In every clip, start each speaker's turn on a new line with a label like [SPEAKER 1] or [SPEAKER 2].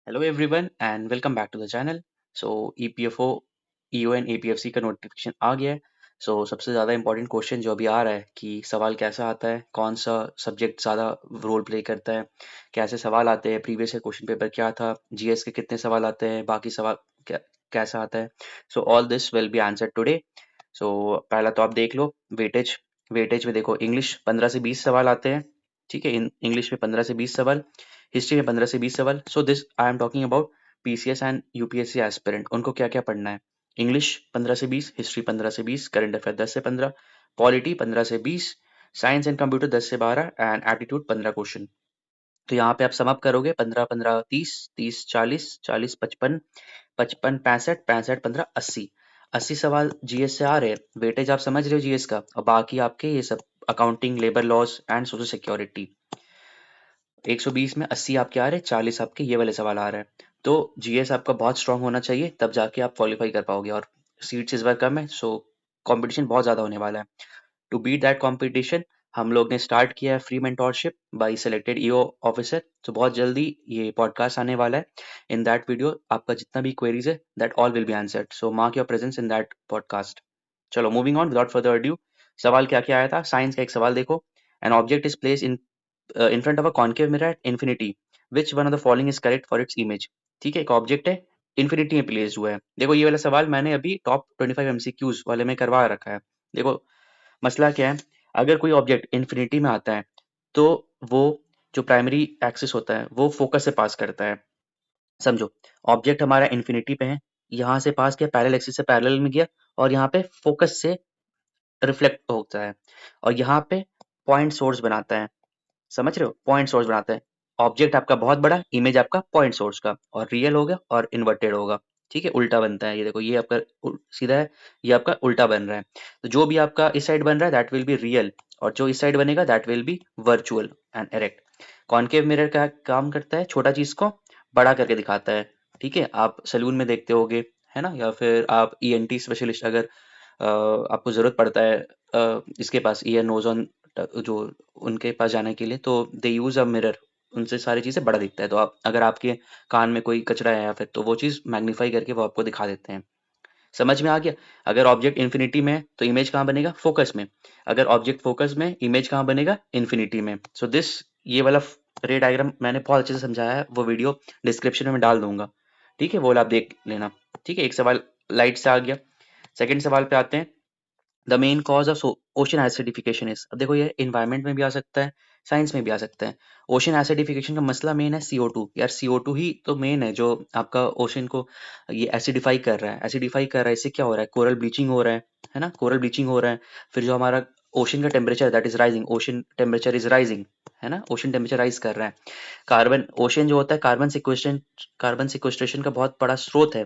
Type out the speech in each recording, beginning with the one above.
[SPEAKER 1] Hello everyone and welcome back to the channel. So EPFO ईओएन APFC का notification आ गया है। सबसे ज़्यादा इंपॉर्टेंट क्वेश्चन जो अभी आ रहा है कि सवाल कैसा आता है, कौन सा सब्जेक्ट ज़्यादा रोल प्ले करता है, कैसे सवाल आते हैं, प्रीवियस क्वेश्चन पेपर क्या था, जीएस के कितने सवाल आते हैं, बाकी सवाल कैसा आता है। All this will be answer today. पहला तो आप देख लो वेटेज। वेटेज में देखो, इंग्लिश 15 से 20 सवाल आते हैं। ठीक है, इंग्लिश में 15 से 20 सवाल, हिस्ट्री में 15 से 20 सवाल। This I am talking about PCS and UPSC aspirant, उनको क्या क्या पढ़ना है। इंग्लिश 15 से 20, हिस्ट्री 15 से 20, करंट अफेयर 10 से 15, पॉलिटी 15 से 20, साइंस एंड कंप्यूटर 10 से 12 एंड एप्टीट्यूड 15 क्वेश्चन। तो यहाँ पे आप सम अप करोगे, 15 15 30, 30 40, 40 55, 55 65, 65 15 80। 80 सवाल जीएस से आ रहे हैं। वेटेज आप समझ रहे हो जीएस का, और बाकी आपके ये सब accounting, labour laws and social security. 120 में 80 आपके आ रहे हैं, 40 आपके ये वाले सवाल आ रहे हैं। तो जीएस आपका बहुत स्ट्रांग होना चाहिए, तब जाके आप क्वालिफाई कर पाओगे। और सीट्स इस बार कम है, सो कंपटीशन बहुत ज़्यादा होने वाला है। टू बीट दैट कंपटीशन हम लोग ने स्टार्ट किया है free mentorship by selected EO officer. तो बहुत जल्दी ये पॉडकास्ट आने वाला है। इन दैट वीडियो आपका जितना भी क्वेरीज है, that all will be answered. So mark your presence in that podcast. चलो moving on without further adieu. सवाल क्या क्या आया था। साइंस का एक सवाल देखो। An object is place in front of a concave mirror at infinity, which one of the following is correct for its image. ठीक है, एक ऑब्जेक्ट है, इन्फिनिटी में प्लेस हुआ है। देखो ये वाला सवाल मैंने अभी टॉप 25 एमसीक्यूज वाले में करवा रखा है। देखो मसला क्या है, अगर कोई ऑब्जेक्ट इन्फिनिटी में आता है तो वो जो प्राइमरी एक्सिस होता है वो फोकस से पास करता है। समझो, ऑब्जेक्ट हमारा इन्फिनिटी पे है, यहाँ से पास किया, पैरेलल एक्सिस से पैरेलल में गया, और यहाँ पे फोकस से रिफ्लेक्ट होता है, और यहाँ पे पॉइंट सोर्स बनाता है। समझ रहे हो, पॉइंट सोर्स बनाता है। ऑब्जेक्ट आपका बहुत बड़ा, इमेज आपका पॉइंट सोर्स का, और रियल होगा और इन्वर्टेड होगा। ठीक है, उल्टा बनता है। ये देखो, ये आपका सीधा है, ये आपका उल्टा बन रहा है। तो जो भी आपका इस साइड बन रहा है दैट विल बी रियल, और जो इस साइड बनेगा that will be virtual and erect. Concave mirror का काम करता है, छोटा चीज को बड़ा करके दिखाता है। ठीक है, आप सैलून में देखते होगे, है ना, या फिर आप ईएनटी स्पेशलिस्ट अगर आपको जरूरत पड़ता है इसके पास, ईयर नोज ऑन, जो उनके पास जाने के लिए, तो दे यूज अ मिरर। उनसे सारी चीजें बड़ा दिखता है। तो आप अगर आपके कान में कोई कचरा है या फिर, तो वो चीज मैग्नीफाई करके वो आपको दिखा देते हैं। समझ में आ गया। अगर ऑब्जेक्ट इन्फिनिटी में है तो इमेज कहाँ बनेगा, फोकस में। अगर ऑब्जेक्ट फोकस में, इमेज कहाँ बनेगा, इन्फिनिटी में। दिस ये वाला रे डायग्राम मैंने बहुत अच्छे से समझाया है, वो वीडियो डिस्क्रिप्शन में डाल दूंगा। ठीक है, वो वाला आप देख लेना। ठीक है, एक सवाल लाइट से आ गया। सेकंड सवाल पे आते हैं। The main cause of ocean acidification is. अब देखो, ये इन्वायरमेंट में भी आ सकता है, साइंस में भी आ सकता है। ओशन एसिडिफिकेशन का मसला मेन है CO2। यार CO2 ही तो मेन है जो आपका ओशन को ये एसिडिफाई कर रहा है। एसिडिफाई कर रहा है, इससे क्या हो रहा है, कोरल ब्लीचिंग हो रहा है ना, कोरल ब्लीचिंग हो रहा है। फिर जो हमारा ओशन का temperature that is rising, ocean temperature is rising, है ना, ओशन टेम्परेचर राइज कर रहा है। कार्बन, ओशन जो होता है, कार्बन सिक्वेस्ट्रेशन का बहुत बड़ा स्रोत है।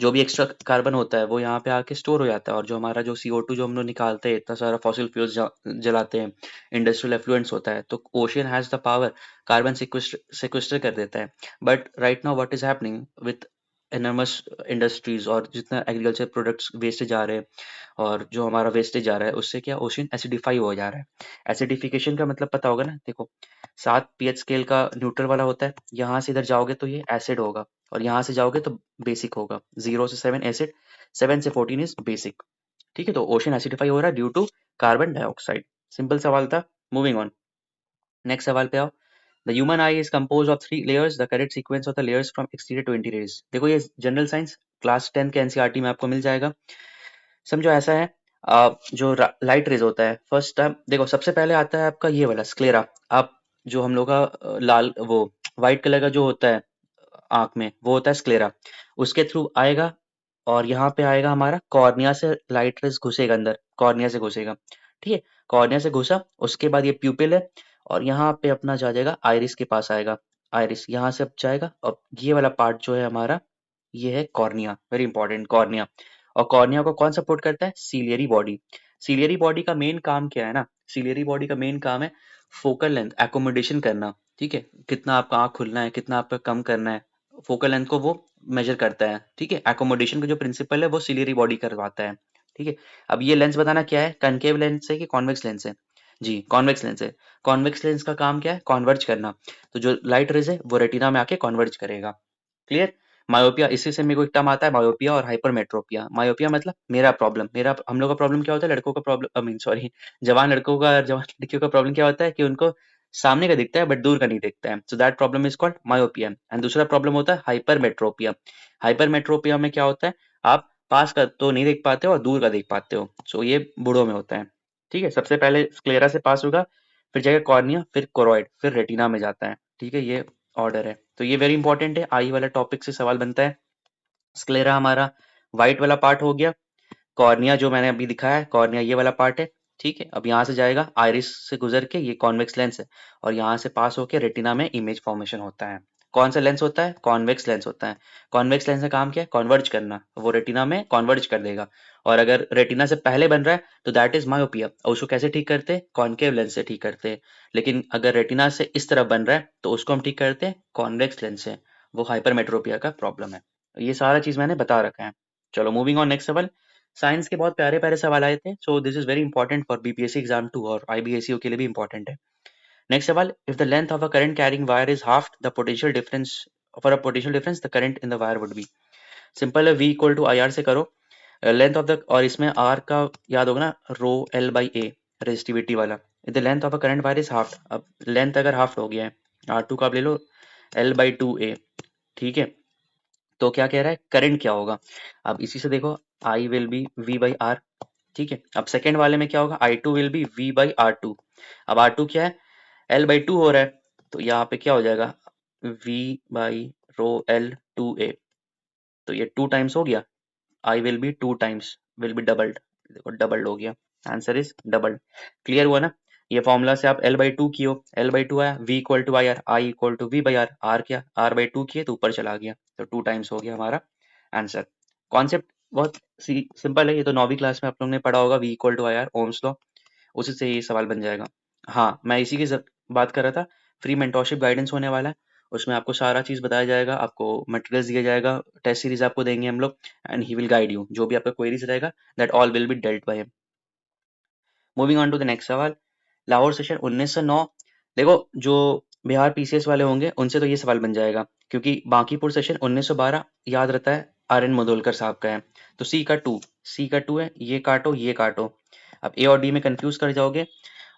[SPEAKER 1] जो भी एक्स्ट्रा कार्बन होता है वो यहाँ पे आके स्टोर हो जाता है, और जो हमारा जो CO2 जो हम लोग निकालते हैं, इतना सारा फॉसिल फ्यूल्स जलाते हैं, इंडस्ट्रियल एफ्लुएंट्स होता है, तो ocean has the power, carbon sequester कर देता है। But right now what is happening with enormous industries, और जितना एग्रीकल्चर प्रोडक्ट्स वेस्टेज जा रहे हैं, और जो हमारा वेस्टेज जा रहा है, उससे क्या ओशियन एसिडिफाई हो जा रहा है। एसिडिफिकेशन का मतलब पता होगा ना। देखो, 7 pH स्केल का न्यूट्रल वाला होता है, यहाँ से इधर जाओगे तो ये एसिड होगा, और यहाँ से जाओगे तो बेसिक होगा। 0 से 7 एसिड, 7 से 14 इज बेसिक। ठीक है, तो ओशन एसिडिफाई हो रहा है due to carbon dioxide. Simple सवाल था। मूविंग ऑन, नेक्स्ट सवाल पे आओ। The human eye is compose of 3 layers, the correct sequence of the layers from exterior to interior. देखो, ये जनरल साइंस क्लास 10 के एनसीईआरटी में आपको मिल जाएगा। समझो ऐसा है, जो लाइट रेज होता है, फर्स्ट टाइम देखो सबसे पहले आता है आपका ये वाला स्क्लेरा। आप जो हम लोग का लाल वो व्हाइट कलर का जो होता है आंख में, वो होता है स्क्लेरा। उसके थ्रू आएगा, और यहाँ पे आएगा हमारा कॉर्निया से लाइट रेज घुसेगा अंदर, कॉर्निया से घुसेगा। ठीक है, कॉर्निया से घुसा, उसके बाद ये प्यूपिल है, और यहाँ पे अपना जा जाएगा आइरिस के पास आएगा। आइरिस यहाँ से अब जाएगा, और ये वाला पार्ट जो है हमारा, ये है कॉर्निया, वेरी इंपॉर्टेंट कॉर्निया। और कॉर्निया को कौन सपोर्ट करता है, सीलियरी बॉडी। सीलियरी बॉडी का मेन काम क्या है ना, सीलियरी बॉडी का मेन काम है फोकल लेंथ एकोमोडेशन करना। ठीक है, कितना आपका आंख खुलना है, कितना आपका कम करना है, फोकल लेंथ को वो मेजर करता है। ठीक है, एकोमोडेशन का जो प्रिंसिपल है वो सिलियरी बॉडी करवाता है। ठीक है, अब ये लेंस बताना क्या है, कनकेव लेंस है कि कॉन्वेक्स लेंस है। जी, कॉन्वेक्स लेंस है। कॉन्वेक्स लेंस का काम क्या है, कॉन्वर्ज करना। तो जो लाइट रेज है वो रेटिना में आके कॉन्वर्ज करेगा। क्लियर। मायोपिया, इसी से मेरे को एक टर्म आता है मायोपिया और हाइपरमेट्रोपिया। मायोपिया मतलब मेरा प्रॉब्लम, मेरा हम लोग का प्रॉब्लम क्या होता है, लड़कों का प्रॉब्लम, आई मीन सॉरी, जवान लड़कों का, जवान लड़कियों का प्रॉब्लम क्या होता है कि उनको सामने का दिखता है बट दूर का नहीं दिखता है, so that problem is called myopia. And दूसरा प्रॉब्लम होता है हाइपरमेट्रोपिया। हाइपरमेट्रोपिया में क्या होता है, आप पास का तो नहीं देख पाते हो और दूर का देख पाते हो, सो ये बूढ़ों में होता है। ठीक है, सबसे पहले स्क्लेरा से पास होगा, फिर जाएगा कॉर्निया, फिर कोरोइड, फिर रेटिना में जाता है। ठीक है, ये ऑर्डर है। तो ये वेरी इंपॉर्टेंट है, आई वाला टॉपिक से सवाल बनता है। स्क्लेरा हमारा व्हाइट वाला पार्ट हो गया। कॉर्निया जो मैंने अभी दिखाया है, कॉर्निया ये वाला पार्ट है। ठीक है, अब यहाँ से जाएगा आइरिस से गुजर के, ये कॉन्वेक्स लेंस है, और यहाँ से पास होके रेटिना में इमेज फॉर्मेशन होता है। कौन सा लेंस होता है, कॉन्वेक्स लेंस होता है। कॉन्वेक्स लेंस का काम क्या है, कॉन्वर्ज करना, वो रेटिना में कॉन्वर्ज कर देगा। और अगर रेटिना से पहले बन रहा है तो दैट इज मायोपिया, और उसको कैसे ठीक करते हैं, कॉनकेव लेंस से ठीक करते हैं। लेकिन अगर रेटिना से इस तरफ बन रहा है तो उसको हम ठीक करते हैं कॉन्वेक्स लेंस से, वो हाइपरमेट्रोपिया का प्रॉब्लम है। ये सारा चीज मैंने बता रखा है। चलो मूविंग ऑन, नेक्स्ट सवाल। साइंस के बहुत प्यारे प्यारे सवाल आए थे, so this is very important for BPSC exam 2 और आईबीएससी के लिए भी इंपॉर्टेंट है। नेक्स्ट सवाल, if the length of a current carrying wire is half the potential difference, for a potential difference the current in the wire would be. Simple है, V equal to I R से करो। Length of the, और इसमें are का याद होगा ना, rho L by A, resistivity वाला। The length of a current wire is half, अब लेंथ अगर हाफ हो गया है, आर टू का आप ले लो एल बाई टू ए। ठीक है, तो क्या कह रहा है, करंट क्या होगा। अब इसी से देखो, I will be V by R. ठीक है, अब सेकंड वाले में क्या होगा, I two will be V by R two. अब आर टू क्या है, एल बाई टू हो रहा है, तो यहाँ पे क्या हो जाएगा, V by rho L two A. तो ये टू टाइम्स हो गया, I will be two times will be doubled, देखो डबल्ड हो गया, आंसर इज डबल्ड। क्लियर हुआ ना। ये फॉर्मूला से आप एल बाई टू की हो, एल बाई टू आया, V equal to I R, I equal to V by R, R क्या, आर बाई टू किए तो ऊपर चला गया, तो टू टाइम्स हो गया हमारा आंसर। कॉन्सेप्ट बहुत सिंपल है, ये तो 9वीं क्लास में आप लोगों ने पढ़ा होगा, V equal to I R, ohm's law, उसी से ये सवाल बन जाएगा। हाँ, मैं इसी की बात कर रहा था। फ्री मेंटोरशिप गाइडेंस होने वाला है, उसमें आपको सारा चीज़ बताया जाएगा, आपको मटेरियल्स दिया जाएगा, टेस्ट सीरीज आपको देंगे हम लोग, and he will guide you, जो भी आपका क्वेरीज रहेगा that all will be dealt by him. Moving on to the next सवाल, लाहौर सेशन 1909। देखो, जो बिहार पीसीएस वाले होंगे उनसे तो ये सवाल बन जाएगा, क्योंकि बांकीपुर सेशन 1912 याद रहता है, आर एन मुदोलकर साहब का है। तो सी का टू है, ये काटो ये काटो, अब ए और डी में कंफ्यूज कर जाओगे।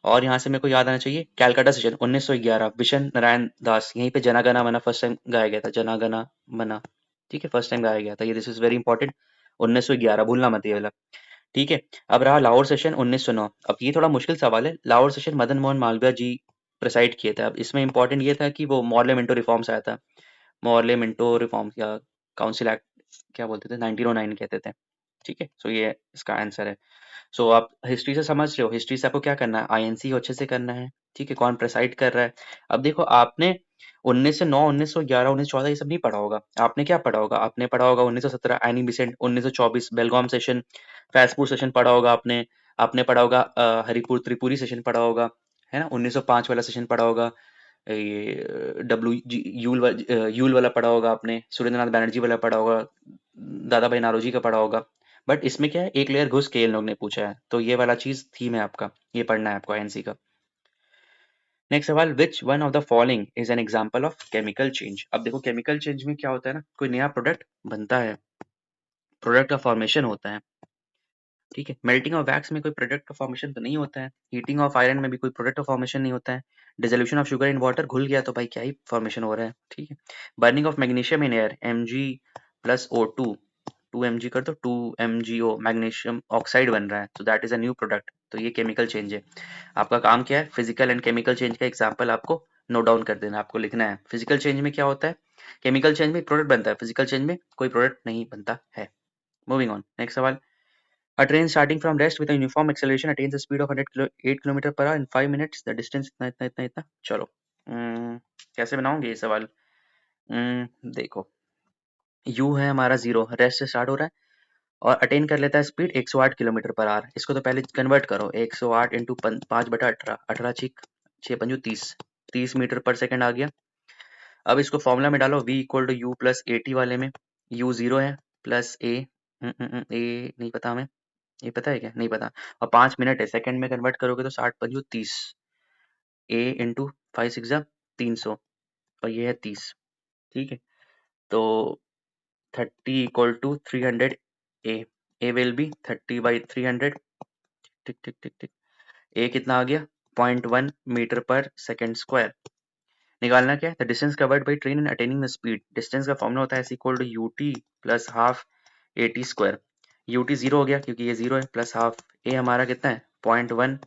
[SPEAKER 1] और यहाँ से मेरे को याद आना चाहिए, कैलकाटा सेशन 1911, विशन नारायण दास, यहीं पे जना गना मना फर्स्ट टाइम गाया गया था, जना गना मना। ठीक है, फर्स्ट टाइम गाया गया था ये, दिस इज वेरी इंपॉर्टेंट, 1911 भूलना मत ये वाला। ठीक है, अब रहा लाहौर सेशन 1909। अब ये थोड़ा मुश्किल सवाल है, लाहौर सेशन मदन मोहन मालवीय जी प्रेसाइड किए थे। अब इसमें इंपॉर्टेंट ये था कि वो मॉर्ले मिंटो रिफॉर्म्स आया था, मॉर्ले मिंटो रिफॉर्म्स या काउंसिल एक्ट क्या बोलते थे, 1909 कहते थे। ठीक है, सो ये इसका आंसर है। सो आप हिस्ट्री से समझ रहे हो, हिस्ट्री से आपको क्या करना है, आईएनसी को अच्छे से करना है। ठीक है, कौन प्रेसाइड कर रहा है। अब देखो, आपने 1909, 1911, 1914 ये सब नहीं पढ़ा होगा, आपने क्या पढ़ा होगा, आपने पढ़ा होगा 1917 एनी बिसेंट, 1924 बेलगाम सेशन, फैजपुर सेशन पढ़ा होगा आपने। आपने पढ़ा होगा हरिपुर त्रिपुरी सेशन पढ़ा होगा, है ना, 1905 वाला सेशन पढ़ा होगा। ये डब्ल्यू जी यूल वाला पढ़ा होगा आपने, सुरेंद्रनाथ बैनर्जी वाला पढ़ा होगा, दादा भाई नारोजी का पढ़ा होगा। बट इसमें क्या है, एक लेयर घुस के इन लोग ने पूछा है, तो ये वाला चीज थीम है आपका, ये पढ़ना है आपको आईएनसी का। नेक्स्ट सवाल, which one of the following is an example of chemical change. अब देखो, केमिकल चेंज में क्या होता है ना, कोई नया प्रोडक्ट बनता है, प्रोडक्ट का फॉर्मेशन होता है। ठीक है, मेल्टिंग ऑफ वैक्स में कोई प्रोडक्ट का फॉर्मेशन तो नहीं होता है, हीटिंग ऑफ आयरन में भी कोई प्रोडक्ट का फॉर्मेशन नहीं होता है, dissolution of sugar in water, घुल गया तो भाई क्या ही फॉर्मेशन हो रहा है। ठीक है, burning of magnesium in air, Mg plus O2, 2 mg कर दो, 2 MgO, मैग्नीशियम ऑक्साइड बन रहा है, तो that is a new product, तो ये केमिकल चेंज है। आपका काम क्या है, फिजिकल एंड केमिकल चेंज का एग्जाम्पल आपको नोट डाउन कर देना, आपको लिखना है फिजिकल चेंज में क्या होता है, केमिकल चेंज में प्रोडक्ट बनता है, फिजिकल चेंज में कोई प्रोडक्ट नहीं बनता है। मूविंग ऑन, नेक्स्ट सवाल, a train starting from rest with a uniform acceleration attains a speed of 8 kilometre per hour in 5 minutes. The distance इतना इतना इतना इतना। चलो, कैसे बनाओगे ये सवाल। देखो, u है हमारा 0, रेस्ट से स्टार्ट हो रहा है और अटेन कर लेता है स्पीड 108 किलोमीटर पर आवर। इसको तो पहले कन्वर्ट करो, 108 इंटू 5/18, 18 छिक 6 पंजू 30, 30 मीटर पर सेकंड आ गया। अब इसको फॉर्मूला में डालो, v equal to U plus A T वाले में, u 0 है प्लस ए, ए नहीं पता हमें, ये पता है क्या, नहीं पता। और 5 मिनट है, सेकंड में कन्वर्ट करोगे तो 60 पंजू 30, ए इंटू 5 6 300, और ये है 30। ठीक है, तो 30 equal to 300 A will be 30/300। Tick tick tick tick. A कितना आ गया 0.1 मीटर पर सेकेंड स्क्वायर। निकालना क्या है, the distance covered by train in attaining the speed. Distance का फॉर्मूला होता है S equal to U T plus half A T square. U T zero हो गया क्योंकि ये जीरो है, प्लस हाफ ए हमारा कितना है 0.1।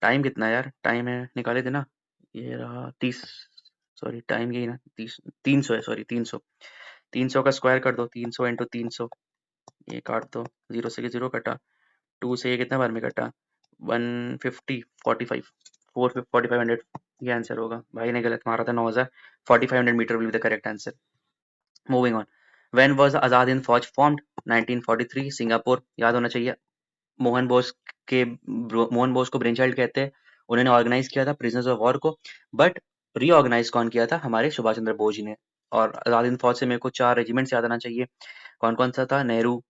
[SPEAKER 1] टाइम कितना है यार, टाइम है निकाले थे ना, ये रहा 30, सॉरी टाइम यही ना 30, 300 है, सॉरी 300। 300 का स्क्वायर कर दो, 300 इंटू 300, ये काट दो, जीरो से जीरो कटा, टू से ये कितना बार में कटा 150, 45, 4500, ये आंसर होगा। भाई ने गलत मारा था 9000, 4500 metre will be the correct answer. Moving on, when was Azad Hind Fauj formed 1943 Singapore, याद होना चाहिए। मोहन बोस मोहन बोस को ब्रेन चाइल्ड कहते हैं, उन्होंने ऑर्गेनाइज किया था प्रिजनर्स ऑफ वॉर को, बट रीऑर्गेनाइज कौन किया था, हमारे सुभाष चंद्र बोस जी ने। और आजाद हिंद फौज से मेरे को 4 रेजिमेंट्स याद आना चाहिए, कौन कौन सा था, नेहरू,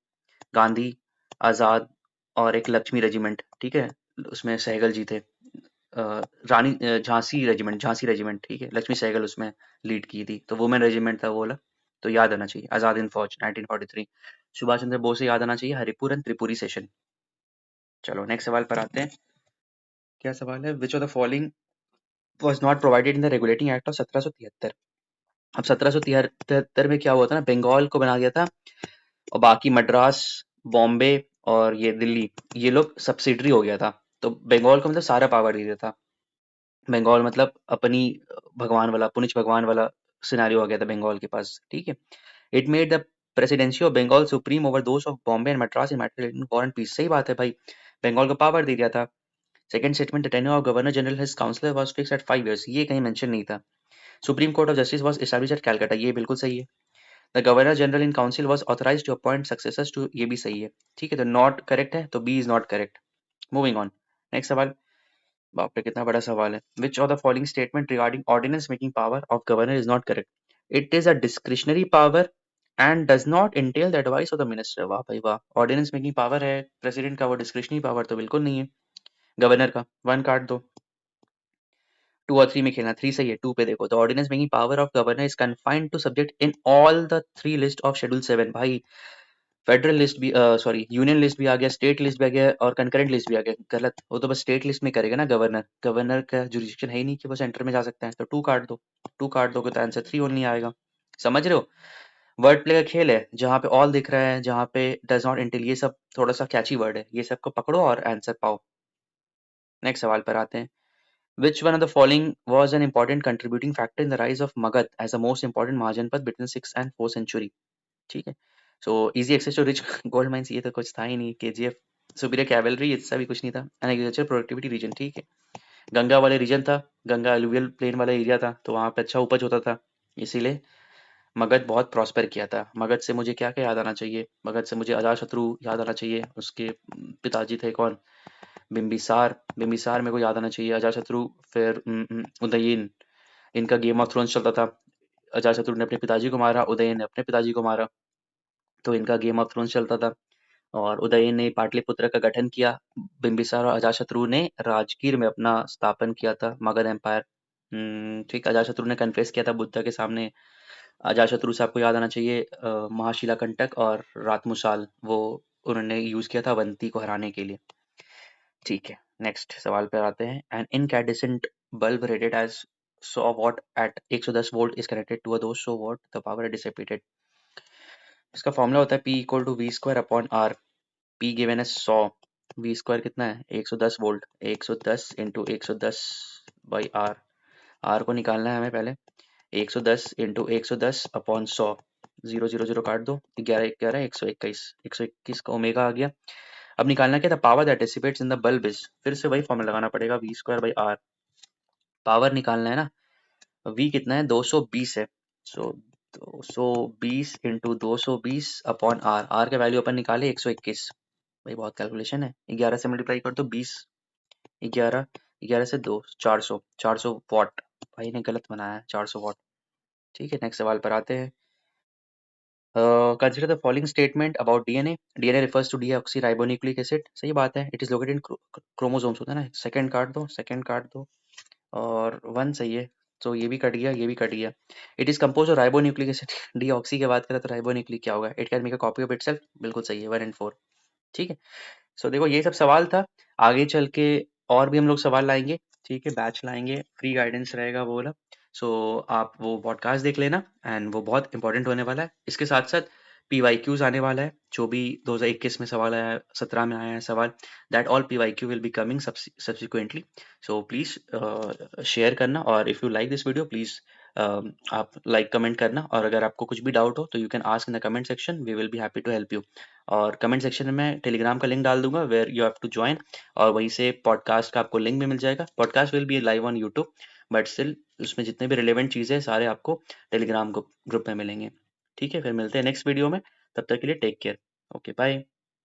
[SPEAKER 1] गांधी, आजाद और एक लक्ष्मी रेजिमेंट, ठीक है, उसमें सहगल जी थे। रानी झांसी रेजिमेंट, झांसी रेजिमेंट, ठीक है, लक्ष्मी सहगल उसमें लीड की थी, तो वुमेन रेजिमेंट था वो वाला। तो याद आना चाहिए आजाद हिंद फौज 1943। सुभाष चंद्र बोस से याद आना चाहिए हरिपुर एंड त्रिपुरी सेशन। चलो नेक्स्ट सवाल पर आते हैं। क्या सवाल है, which of the following was not provided in the regulating act of 1773। अब 1773 में क्या हुआ था ना, बंगाल को बना दिया था, और बाकी मद्रास, बॉम्बे और ये दिल्ली, ये लोग सब्सिडरी हो गया था। तो बंगाल को मतलब सारा पावर दे दिया था। बंगाल मतलब अपनी भगवान वाला, पुनिच भगवान वाला सिनेरियो आ गया था बंगाल के पास, ठीक है। It made the presidency of Bengal supreme over those of Bombay and Madras in matter in war and peace. सही बात है भाई, बंगाल को पावर दे दिया था। Second statement, the tenure of governor general his councillor was fixed at 5 years, ये कहीं मेंशन नहीं था। Supreme court of justice was established at Calcutta, ये बिल्कुल सही है। The governor general in council was authorised to appoint successors to, ये भी सही है, ठीक है। तो नॉट करेक्ट है, तो B is not correct. Moving on, next सवाल। बाप रे कितना बड़ा सवाल है। Which of the following statement regarding ordinance making power of governor is not correct. It is a discretionary power and does not entail the advice of the minister. वाह भाई वाह, ऑर्डिनेंस मेकिंग पावर है president का, वो discretionary power तो बिल्कुल नहीं है। गवर्नर का 1 काट दो, 2 और 3 में खेलना, 3 सही है। 2 पे देखो, the ordinance making power of governor is confined to subject in all the 3 list of schedule 7। भाई फेडरल लिस्ट भी, सॉरी यूनियन लिस्ट भी आ गया, स्टेट लिस्ट भी आ गया और कंकरेंट लिस्ट भी आ गया। गलत, वो तो बस स्टेट लिस्ट में करेगा ना गवर्नर, गवर्नर का जुरिडिक्शन है ही नहीं कि वो सेंटर में जा सकता है। तो 2 काट दो, 2 काट दोगे तो आंसर 3 ओनली आएगा। समझ रहे हो, वर्ड प्ले का खेल है, जहाँ पे ऑल दिख रहा है, जहाँ पे डज नॉट इंटिल, ये सब थोड़ा सा कैची वर्ड है, ये सबको पकड़ो और आंसर पाओ। नेक्स्ट सवाल पर आते हैं। Which one of the following was an important contributing factor in the rise of Magadh as the most important Mahajanpad between 6th and 4th century? ठीक है, so easy access to rich gold mines, ये तो कुछ था ही नहीं। KGF, superior cavalry, इससा भी कुछ नहीं था। एंड एग्रीकल्चर प्रोडक्टिविटी रीजन, ठीक है, गंगा वाले रीजन था, गंगा अलुवियल प्लेन वाला एरिया था, तो वहाँ पे अच्छा उपज होता था, इसीलिए मगध बहुत प्रॉस्पर किया था। मगध से मुझे क्या क्या याद आना चाहिए, मगध से मुझे अजातशत्रु याद आना चाहिए, उसके पिताजी थे कौन, बिम्बिसार, बिम्बिसार मेरे को याद आना चाहिए, अजातशत्रु, फिर उदयन, इनका गेम ऑफ थ्रोन्स चलता था। अजातशत्रु ने अपने पिताजी को मारा, उदयन ने अपने पिताजी को मारा, तो इनका गेम ऑफ थ्रोन्स चलता था। और उदयन ने पाटलिपुत्र का गठन किया, बिम्बिसार और अजातशत्रु ने राजगीर में अपना स्थापन किया था मगध एम्पायर। ठीक, अजातशत्रु ने कन्फेस किया था बुद्ध के सामने। अजातशत्रु से आपको याद आना चाहिए महाशिलाकंटक और रातमुसाल, वो उन्होंने यूज किया था अवंती को हराने के लिए। ठीक है, नेक्स्ट सवाल पे आते हैं। An incandescent bulb rated as 100 watt at 110 volt is connected to a 200 watt, the power dissipated. इसका फॉर्मूला होता है P equal to V square upon R. P given है 100, वी स्क्वायर कितना है 110 volt, 110 into 110 by R. R को निकालना है हमें पहले, 110 इंटू 110 अपॉन 100, 0 0 0 काट दो, 11 11 121, 121 का ओमेगा आ गया। अब निकालना क्या था, power that dissipates in the bulb is, फिर से वही फॉर्मूला लगाना पड़ेगा, V square by R. Power निकालना है ना, वी कितना है 220 है, so 220 into 220 upon R. R का वैल्यू अपन निकाले 121। भाई बहुत कैलकुलेशन है, 11 से मल्टीप्लाई कर दो 20, 11 11 से 2 400, 400 वॉट। भाई ने गलत बनाया है, 400 वॉट। ठीक है, नेक्स्ट सवाल पर आते हैं। Consider the following statement about DNA. DNA refers to deoxyribonucleic acid, सही बात है, it is located in chromosomes होता है ना। सेकंड काट दो, सेकंड काट दो, और 1 सही है, तो ये भी कट गया, ये भी कट गया। It is compose of ribonucleic acid deoxy की बात करें तो राइबोन्यूक्लिक क्या होगा? It can make a copy of itself, बिल्कुल सही है, 1 एंड 4। ठीक है? सो देखो ये सब सवाल था, आगे चल के और भी हम लोग सवाल लाएँगे, ठीक है? बैच लाएँगे, फ्री गाइडेंस रहेगा वो वाला। सो आप वो पॉडकास्ट देख लेना एंड वो बहुत इंपॉर्टेंट होने वाला है। इसके साथ-साथ पीवाईक्यूज़ आने वाला है, जो भी 2021 में सवाल आया है, 17 में आया है सवाल, that all PYQ will be coming subsequently. So please share करना और if you like this video please आप लाइक कमेंट करना, और अगर आपको कुछ भी डाउट हो तो you can ask in the comment section, we will be happy to help you. और कमेंट सेक्शन में मैं टेलीग्राम का लिंक डाल दूंगा where you have to join, और वहीं से पॉडकास्ट का आपको लिंक भी मिल जाएगा। Podcast will be live on YouTube, but still उसमें जितने भी रिलेवेंट चीज़ें हैं सारे आपको टेलीग्राम ग्रुप में मिलेंगे। ठीक है, फिर मिलते हैं नेक्स्ट वीडियो में, तब तक के लिए टेक केयर। Okay bye.